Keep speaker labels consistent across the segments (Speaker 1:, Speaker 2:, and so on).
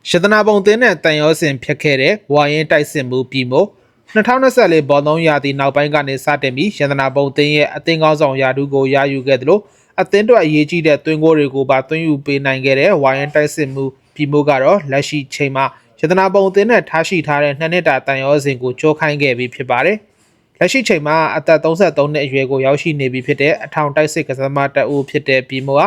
Speaker 1: ရှဒနာပုံသင်းနဲ့တန်ရောစင်ဖြတ်ခဲ့တဲ့ဝါရင်တိုက်စစ်မှုပြည်မို့2024ဘောလုံးရာသီနောက်ပိုင်းကနေစတင်ပြီးရှဒနာပုံသင်းရဲ့အသင်းကောင်းဆောင်ရာထူးကိုရယူခဲ့တယ်လို့အသင်းတော်အရေးကြီးတဲ့သွင်းကိုတွေကိုပါသွင်းယူပေးနိုင်ခဲ့တဲ့ဝါရင်တိုက်စစ်မှုပြည်မို့ကတော့လက်ရှိချိန်မှာရှဒနာပုံသင်းနဲ့ထားရှိထားတဲ့2နှစ်တာတန်ရောစင်ကိုကြောခိုင်းခဲ့ပြီးဖြစ်ပါတယ်လက်ရှိချိန်မှာအသက်33နှစ်အရွယ်ကိုရောက်ရှိနေပြီဖြစ်တဲ့အထောင်တိုက်စစ်ကစားသမားတအူးဖြစ်တဲ့ပြည်မို့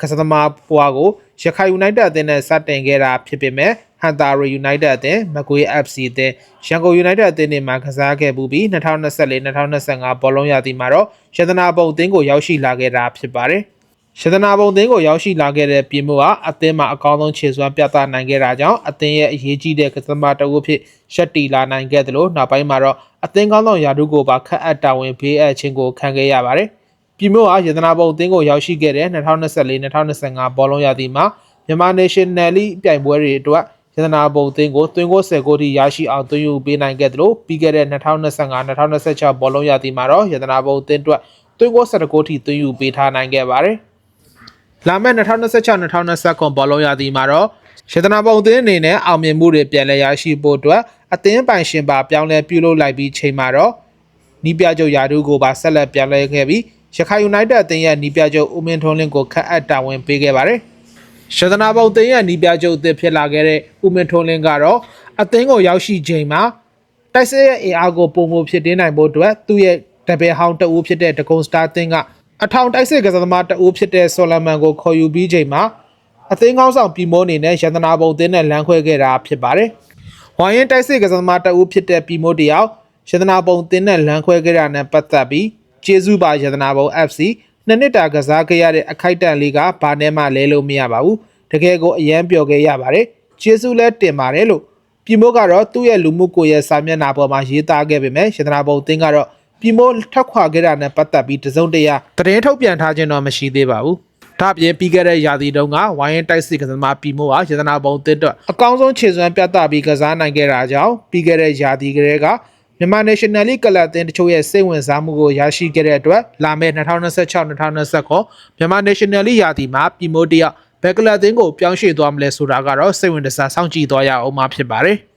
Speaker 1: ကစားသမားပွားကိုရခိုင်ယူနိုက်တက်အသင်းနဲ့စတင်ခဲ့တာဖြစ်ပေမဲ့ဟန်တာရီယူနိုက်တက်အသင်းမကွေး FC အသင်းရန်ကုန်ယူနိုက်တက်အသင်းတွေမှာကစားခဲ့မှုပြီး2024-2025ဘောလုံးရာသီမှာတော့ရှဒနာပုံအသင်းကိုရောက်ရှိလာခဲ့တာဖြစ်ပါတယ်ရှဒနာပုံအသင်းကိုရောက်ရှိလာခဲ့တဲ့ပြည်မို့ကအသင်းမှာအကောင်းဆုံးခြေစွမ်းပြသနိုင်ခဲ့တာကြောင့်အသင်းရဲ့အရေးကြီးတဲ့ကစားသမားတအုပ်ဖြစ်ရှက်တီလာနိုင်ခဲ့တယ်လို့နောက်ပိုင်းမှာတော့အသင်းကောင်းဆောင်ရာထူးကိုပါခန့်အပ်တာဝန်ပေးအပ်ခြင်းကိုခံခဲ့ရပါတယ်ပြည်မို့ရတနာပုံအသင်းကိုရောက်ရှိခဲ့တဲ့2024-2025ဘောလုံးရာသီမှာမြန်မာ National League ပြိုင်ပွဲတွေအတွက်ရတနာပုံအသင်းကိုသွင်းကို10ဂိုးထိရရှိအောင်သွင်းယူပေးနိုင်ခဲ့တယ်လို့ပြီးခဲ့တဲ့2025-2026ဘောလုံးရာသီမှာတော့ရတနာပုံအသင်းအတွက်သွင်းကို17ဂိုးထိသွင်းယူပေးထားနိုင်ခဲ့ပါတယ်။လာမယ့်2026-2029ဘောလုံးရာသီမှာတော့ရတနာပုံအသင်းအနေနဲ့အောင်မြင်မှုတွေပြန်လည်ရရှိဖို့အတွက်အသင်းပိုင်ရှင်ပါပြောင်းလဲပြုလုပ်လိုက်ပြီးချိန်မှာတော့နီးပြချုပ်ရာထူးကိုပါဆက်လက်ပြောင်းလဲခဲ့ပြီးရခိုင်ယူနိုက်တက်အသင်းရဲ့နီးပြချုပ်ဦးမင်းထွန်းလင်းကိုခန့်အပ်တာဝန်ပေးခဲ့ပါတယ်။ရှဒနာပုံအသင်းရဲ့နီးပြချုပ်အသစ်ဖြစ်လာခဲ့တဲ့ဦးမင်းထွန်းလင်းကတော့အသင်းကိုရောက်ရှိချိန်မှာတိုက်စစ်ရဲ့အင်အားကိုပုံမှုဖြစ်တင်းနိုင်ဖို့အတွက်သူ့ရဲ့တပည့်ဟောင်းတအူးဖြစ်တဲ့ဒဂုံစတာအသင်းကအထောင်တိုက်စစ်ကစားသမားတအူးဖြစ်တဲ့ဆော်လမန်ကိုခေါ်ယူပြီးချိန်မှာအသင်းကောင်းဆောင်ပြည်မိုးအနေနဲ့ရှဒနာပုံအသင်းနဲ့လမ်းခွဲခဲ့တာဖြစ်ပါတယ်။ဝိုင်းရင်တိုက်စစ်ကစားသမားတအူးဖြစ်တဲ့ပြည်မိုးတယောက်ရှဒနာပုံအသင်းနဲ့လမ်းခွဲခဲ့တာနဲ့ပတ်သက်ပြီးကျေးဇူးပါရတနာပုံ FC နှစ်နှစ်တာကစားခဲ့ရတဲ့အခိုက်အတန့်လေးကဘာနဲ့မှလဲလို့မရပါဘူးတကယ်ကိုအယမ်းပျော်ခဲ့ရပါတယ်ကျေးဇူးလဲတင်ပါတယ်လို့ပြည်မိုးကတော့သူ့ရဲ့လူမှုကွန်ရက်စာမျက်နှာပေါ်မှာရေးသားခဲ့ပေမဲ့ရတနာပုံအသင်းကတော့ပြည်မိုးထက်ခွာခဲ့တာနဲ့ပတ်သက်ပြီးတစုံတရာသတင်းထုတ်ပြန်ထားခြင်းတော့မရှိသေးပါဘူးဒါ့အပြင်ပြီးခဲ့တဲ့ရာသီတုန်းကဝိုင်းရင်တိုက်စစ်ကစားသမားပြည်မိုးဟာရတနာပုံအသင်းအတွက်အကောင်းဆုံးခြေစွမ်းပြသပြီးကစားနိုင်ခဲ့တာကြောင့်ပြီးခဲ့တဲ့ရာသီကလေးကမြန်မာ National League ကလပ်အသင်းတချို့ရဲ့စိတ်ဝင်စားမှုကိုရရှိခဲ့တဲ့အတွက်လာမယ့်2026-2029မြန်မာ National League ရာသီမှာပြည်မိုးတယောက်ဘက်ကလပ်အသင်းကိုပြောင်းရွှေ့သွားမလဲဆိုတာကတော့စိတ်ဝင်စားစောင့်ကြည့်သွားရအောင်မှာဖြစ်ပါတယ်။